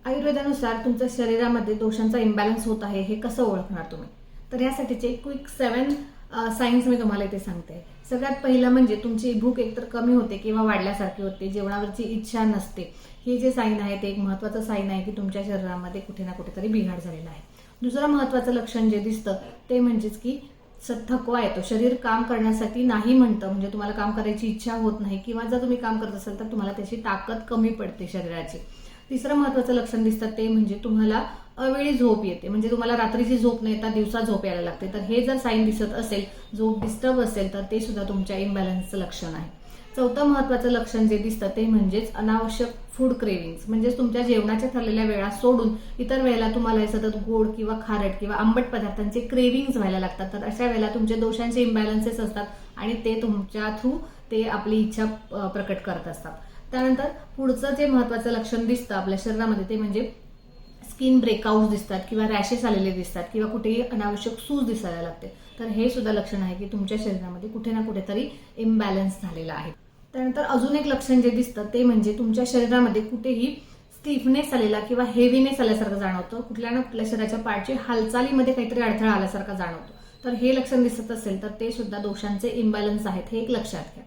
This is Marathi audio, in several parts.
आयुर्वेदानुसार तुमच्या शरीरामध्ये दोषांचा इम्बॅलन्स होत आहे हे कसं ओळखणार तुम्ही? तर यासाठीचे क्विक 7 सायन्स मी तुम्हाला इथे सांगते. सगळ्यात पहिलं म्हणजे तुमची भूक एकतर कमी होते किंवा वाढल्यासारखी होते, जेवणावरची इच्छा नसते. हे जे साईन आहे ते एक महत्त्वाचं साईन आहे की तुमच्या शरीरामध्ये कुठे ना कुठेतरी बिघाड झालेला आहे. दुसरं महत्त्वाचं लक्षण जे दिसतं ते म्हणजेच की थकवा येतो. शरीर काम करण्यासाठी नाही म्हणतं, म्हणजे तुम्हाला काम करायची इच्छा होत नाही किंवा जर तुम्ही काम करत असाल तर तुम्हाला त्याची ताकद कमी पडते शरीराची. तिसरं महत्त्वाचं लक्षण दिसतं ते म्हणजे तुम्हाला अवेळी झोप येते, म्हणजे तुम्हाला रात्रीची झोप न येता दिवसा झोप यायला लागते. तर हे जर साईन दिसत असेल, झोप डिस्टर्ब असेल, तर ते सुद्धा तुमच्या इम्बॅलन्सचं लक्षण आहे. चौथं महत्त्वाचं लक्षण जे दिसतं ते म्हणजेच अनावश्यक फूड क्रेविंग्स, म्हणजेच तुमच्या जेवणाच्या ठरलेल्या वेळा सोडून इतर वेळेला तुम्हाला सतत गोड किंवा खारट किंवा आंबट पदार्थांचे क्रेविंग्स व्हायला लागतात. तर अशा वेळेला तुमचे दोषांचे इम्बॅलन्सेस असतात आणि ते तुमच्या थ्रू ते आपली इच्छा प्रकट करत असतात. त्यानंतर पुढचं जे महत्त्वाचं लक्षण दिसतं आपल्या शरीरामध्ये ते म्हणजे स्किन ब्रेकआउट दिसतात किंवा रॅशेस आलेले दिसतात किंवा कुठेही अनावश्यक सूज दिसायला लागते. तर हे सुद्धा लक्षण आहे की तुमच्या शरीरामध्ये कुठे ना कुठेतरी इम्बॅलन्स झालेला आहे. त्यानंतर अजून एक लक्षण जे दिसतं ते म्हणजे तुमच्या शरीरामध्ये कुठेही स्टिफनेस आलेला किंवा हेवीनेस आल्यासारखं जाणवतं, कुठल्या ना कुठल्या शरीराच्या पार्टची हालचालीमध्ये काहीतरी अडथळा आल्यासारखा जाणवतो. तर हे लक्षण दिसत असेल तर ते सुद्धा दोषांचे इम्बॅलन्स आहेत, हे एक लक्षात घ्या.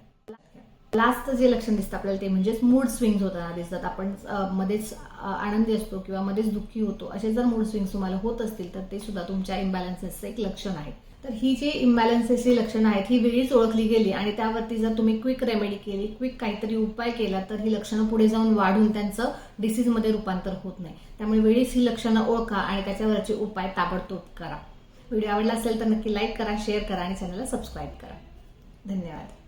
लास्ट जे लक्षण दिसतं आपल्याला ते म्हणजेच मूड स्विंग्स होताना दिसतात. आपण मध्येच आनंदी असतो किंवा मध्येच दुःखी होतो, असे जर मूड स्विंग्स तुम्हाला होत असतील तर ते सुद्धा तुमच्या इम्बॅलन्सेसचं एक लक्षण आहे. तर ही जी इम्बॅलन्सेसची लक्षणं आहेत ही वेळीच ओळखली गेली आणि त्यावरती जर तुम्ही क्विक रेमेडी केली, क्विक काहीतरी उपाय केला तर ही लक्षणं पुढे जाऊन वाढून त्यांचं डिसीजमध्ये रूपांतर होत नाही. त्यामुळे वेळीच ही लक्षणं ओळखा आणि त्याच्यावरचे उपाय ताबडतोब करा. व्हिडिओ आवडला असेल तर नक्की लाईक करा, शेअर करा आणि चॅनलला सबस्क्राईब करा. धन्यवाद.